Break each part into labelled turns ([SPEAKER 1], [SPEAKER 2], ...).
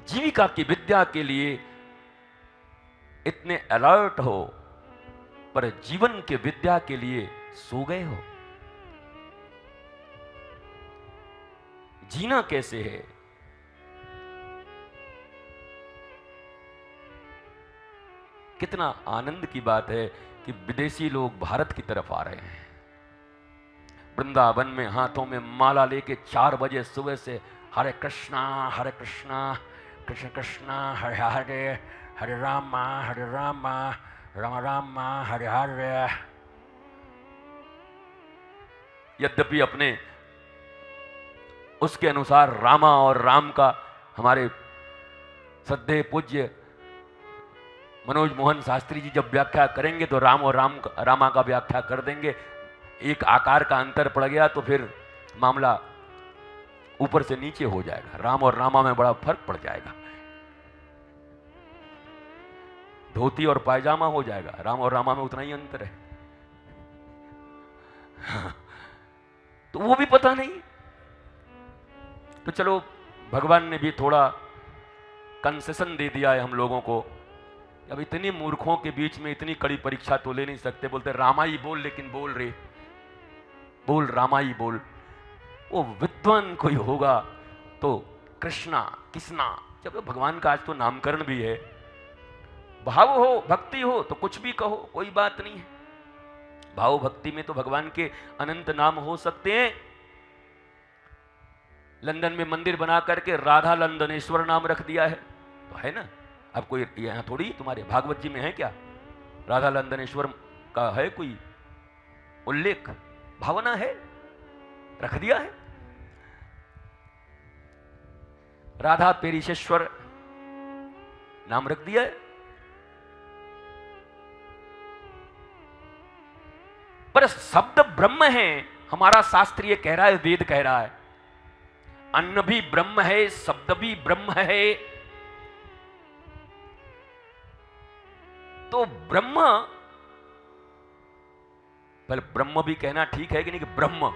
[SPEAKER 1] जीविका की विद्या के लिए इतने अलर्ट हो, पर जीवन के विद्या के लिए सो गए हो। जीना कैसे है? कितना आनंद की बात है कि विदेशी लोग भारत की तरफ आ रहे हैं। वृंदावन में हाथों में माला लेके 4 बजे सुबह से हरे कृष्णा कृष्ण कृष्ण हरे हरे, हरे राम राम राम हरे हरे। यद्यपि अपने उसके अनुसार रामा और राम का हमारे श्रद्धेय पूज्य मनोज मोहन शास्त्री जी जब व्याख्या करेंगे तो राम और रामा का व्याख्या कर देंगे। एक आकार का अंतर पड़ गया तो फिर मामला ऊपर से नीचे हो जाएगा। राम और रामा में बड़ा फर्क पड़ जाएगा। धोती और पायजामा हो जाएगा, राम और रामा में उतना ही अंतर है। तो वो भी पता नहीं। तो चलो भगवान ने भी थोड़ा कंसेशन दे दिया है हम लोगों को। अब इतनी मूर्खों के बीच में इतनी कड़ी परीक्षा तो ले नहीं सकते। बोलते रामा ही बोल, लेकिन बोल रे, बोल रामा ही बोल। वो विद्वान कोई होगा तो कृष्णा किसना, जब भगवान का आज तो नामकरण भी है, भाव हो भक्ति हो तो कुछ भी कहो, कोई बात नहीं है। भाव भक्ति में तो भगवान के अनंत नाम हो सकते हैं। लंदन में मंदिर बना करके राधा लंदनेश्वर नाम रख दिया है, तो है ना। अब कोई यहां थोड़ी तुम्हारे भागवत जी में है क्या राधा लंदनेश्वर का है कोई उल्लेख? भावना है, रख दिया है। राधा पेरिशेश्वर नाम रख दिया है। पर शब्द ब्रह्म है, हमारा शास्त्रीय कह रहा है, वेद कह रहा है। अन्न भी ब्रह्म है, शब्द भी ब्रह्म है। तो ब्रह्म, पहले ब्रह्म भी कहना ठीक है कि नहीं, कि ब्रह्म।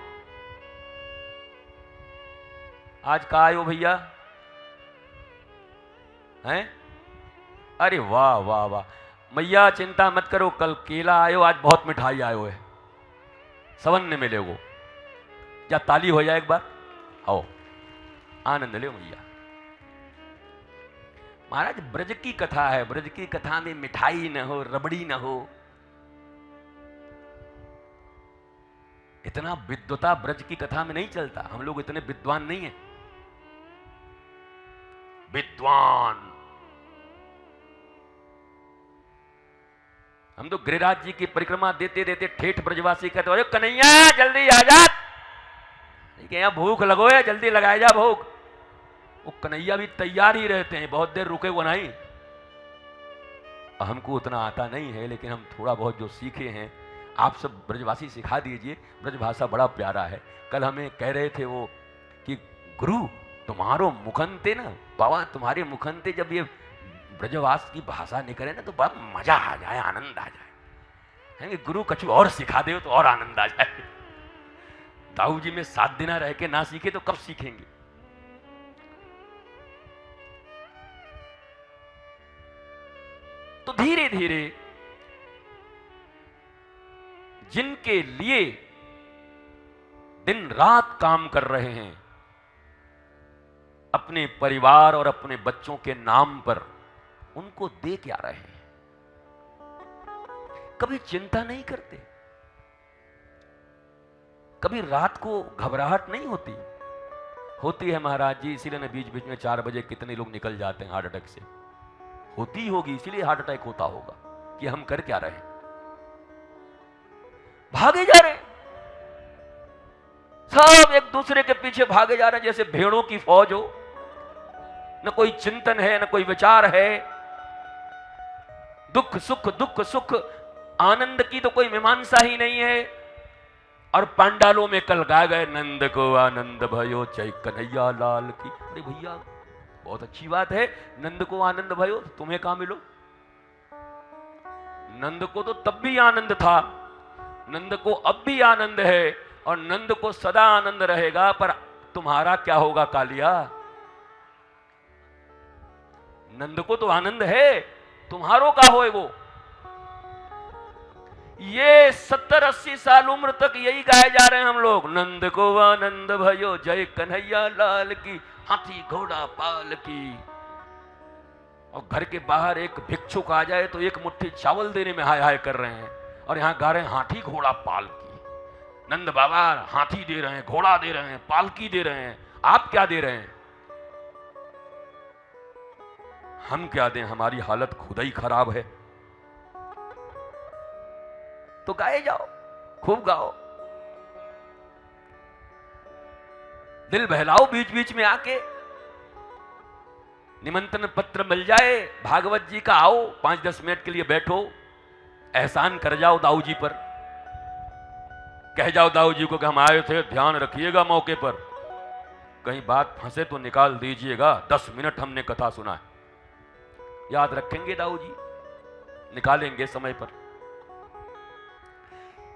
[SPEAKER 1] आज कहा आयो भैया हैं? अरे वाह वाह वाह, मैया चिंता मत करो, कल केला आयो, आज बहुत मिठाई आयो है, सवन मिले वो। क्या ताली हो जाए एक बार, आओ आनंद ले मैया। महाराज ब्रज की कथा है, ब्रज की कथा में मिठाई न हो, रबड़ी न हो, इतना विद्वता ब्रज की कथा में नहीं चलता। हम लोग इतने विद्वान नहीं हैं। विद्वान हम तो गिरिराज जी की परिक्रमा देते देते ठेठ ब्रजवासी कहते, अरे कन्हैया जल्दी आ जा, यहां भूख लगो है, जल्दी लगाए जा भूख। वो कन्हैया भी तैयार ही रहते हैं, बहुत देर रुके वो नहीं। हमको उतना आता नहीं है, लेकिन हम थोड़ा बहुत जो सीखे हैं आप सब ब्रजवासी सिखा दीजिए। ब्रज भाषा बड़ा प्यारा है। कल हमें कह रहे थे वो कि गुरु तुम्हारो मुखंते ना, बाबा तुम्हारे मुखंते जब ये ब्रजवास की भाषा निकले ना तो बड़ा मजा आ जाए, आनंद आ जाए। है गुरु कछु और सिखा दे तो और आनंद आ जाए। दाऊ जी में 7 दिन रह के ना सीखे तो कब सीखेंगे। तो धीरे धीरे जिनके लिए दिन रात काम कर रहे हैं, अपने परिवार और अपने बच्चों के नाम पर, उनको दे क्या रहे हैं? कभी चिंता नहीं करते, कभी रात को घबराहट नहीं होती। होती है महाराज जी, इसीलिए बीच बीच में 4 बजे कितने लोग निकल जाते हैं हार्ट अटैक से। होती होगी, इसीलिए हार्ट अटैक होता होगा कि हम कर क्या रहे हैं, भागे जा रहे हैं। सब एक दूसरे के पीछे भागे जा रहे हैं जैसे भेड़ों की फौज हो। न कोई चिंतन है, न कोई विचार है। दुख सुख आनंद की तो कोई मीमांसा ही नहीं है। और पांडालों में कल गा गए, नंद को आनंद भयो चै कन्हैया लाल की। अरे भैया बहुत अच्छी बात है, नंद को आनंद भयो, तुम्हें कहां मिलो। नंद को तो तब भी आनंद था, नंद को अब भी आनंद है, और नंद को सदा आनंद रहेगा। पर तुम्हारा क्या होगा कालिया? नंद को तो आनंद है, तुम्हारो का होए वो। ये 70-80 साल उम्र तक यही गाए जा रहे हैं हम लोग। नंद को आनंद भयो, जय कन्हैया लाल की, हाथी घोड़ा पाल की। और घर के बाहर एक भिक्षुक आ जाए तो एक मुट्ठी चावल देने में हाय हाय कर रहे हैं, और यहां गा रहे हैं हाथी घोड़ा पाल की। नंद बाबा हाथी दे रहे हैं, घोड़ा दे रहे हैं, पालकी दे रहे हैं, आप क्या दे रहे हैं? हम क्या दें? हमारी हालत खुद ही खराब है। तो गाए जाओ, खूब गाओ, दिल बहलाओ। बीच बीच में आके निमंत्रण पत्र मिल जाए भागवत जी का, आओ 5-10 मिनट के लिए बैठो, एहसान कर जाओ दाऊ जी पर। कह जाओ दाऊ जी को कि हम आए थे, ध्यान रखिएगा मौके पर, कहीं बात फंसे तो निकाल दीजिएगा, 10 मिनट हमने कथा सुना है। याद रखेंगे दाऊ जी, निकालेंगे समय पर।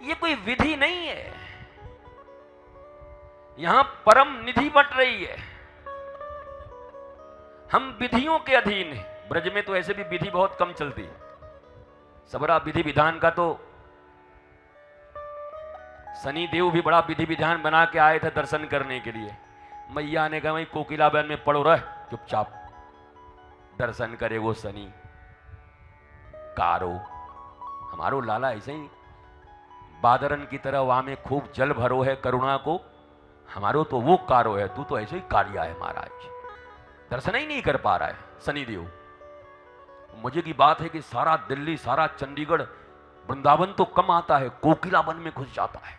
[SPEAKER 1] ये कोई विधि नहीं है, यहां परम निधि बट रही है। हम विधियों के अधीन हैं। ब्रज में तो ऐसे भी विधि बहुत कम चलती है। सबरा विधि विधान का तो शनि देव भी बड़ा विधि विधान बना के आए थे दर्शन करने के लिए। मैया ने कहा भाई कोकिलाबेन में पड़ो रह, चुपचाप दर्शन करे वो शनि कारो। हमारो लाला ऐसे ही बादरन की तरह वहां में खूब जल भरो है करुणा को, हमारो तो वो कारो है, तू तो ऐसे ही कारिया है महाराज, दर्शन ही नहीं कर पा रहा है शनिदेव। मुझे की बात है कि सारा दिल्ली, सारा चंडीगढ़, वृंदावन तो कम आता है, कोकिलाबन में घुस जाता है।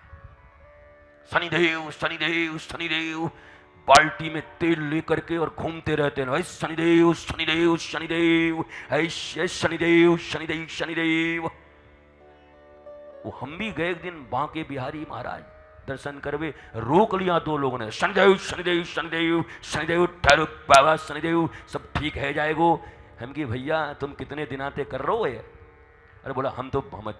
[SPEAKER 1] शनिदेव शनिदेव शनिदेव, बाल्टी में तेल लेकर के और घूमते रहते हैं, शनिदेव शनिदेव शनिदेव, ऐसे शनिदेव शनिदेव शनिदेव। वो हम भी गए एक दिन बांके बिहारी महाराज दर्शन करवे, रोक लिया 2 लोगों ने, शनिदेव शनिदेव शनिदेव शनिदेव, ठहरो बाबा शनिदेव, सब ठीक है जाएगो। हम कि भैया तुम कितने दिनाते कर रहे हो? अरे बोला हम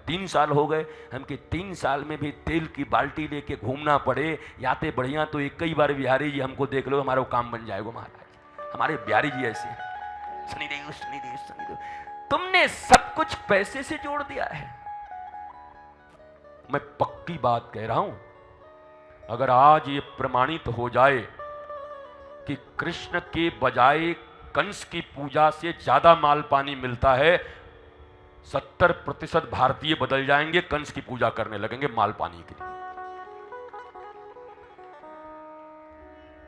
[SPEAKER 1] 3 साल हो गए। हम कि 3 साल में भी तेल की बाल्टी लेके घूमना पड़े, याते बढ़िया तो एक ही बार बिहारी जी हमको देख लो, हमारा काम बन जाएगा महाराज। हमारे बिहारी जी ऐसे हैं, शनिदेव शनिदेव शनिदेव। तुमने सब कुछ पैसे से जोड़ दिया है। मैं पक्की बात कह रहा हूं, अगर आज ये प्रमाणित हो जाए कि कृष्ण के बजाय कंस की पूजा से ज्यादा माल पानी मिलता है, 70% भारतीय बदल जाएंगे, कंस की पूजा करने लगेंगे माल पानी के लिए।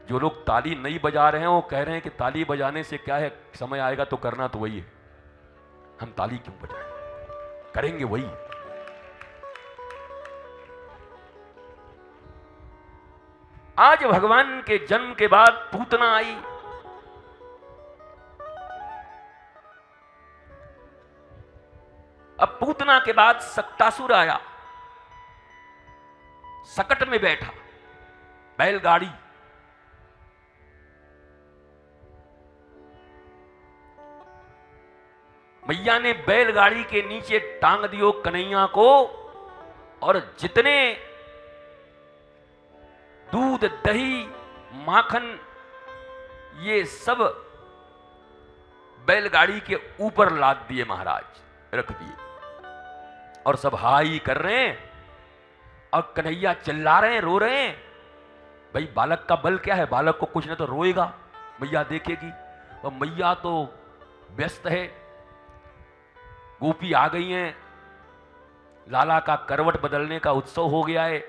[SPEAKER 1] जो लोग ताली नहीं बजा रहे हैं वो कह रहे हैं कि ताली बजाने से क्या है, समय आएगा तो करना तो वही है, हम ताली क्यों बजाएं, करेंगे वही। आज भगवान के जन्म के बाद पूतना आई, अब पूतना के बाद सक्टासुर आया, सकट में बैठा, बैलगाड़ी। मैया ने बैलगाड़ी के नीचे टांग दियो कन्हैया को, और जितने दूध दही माखन ये सब बैलगाड़ी के ऊपर लाद दिए महाराज, रख दिए, और सब हाई कर रहे हैं, और कन्हैया चिल्ला रहे हैं, रो रहे हैं। भाई बालक का बल क्या है, बालक को कुछ ना तो रोएगा, मैया देखेगी, और मैया तो व्यस्त है, गोपी आ गई हैं, लाला का करवट बदलने का उत्सव हो गया है।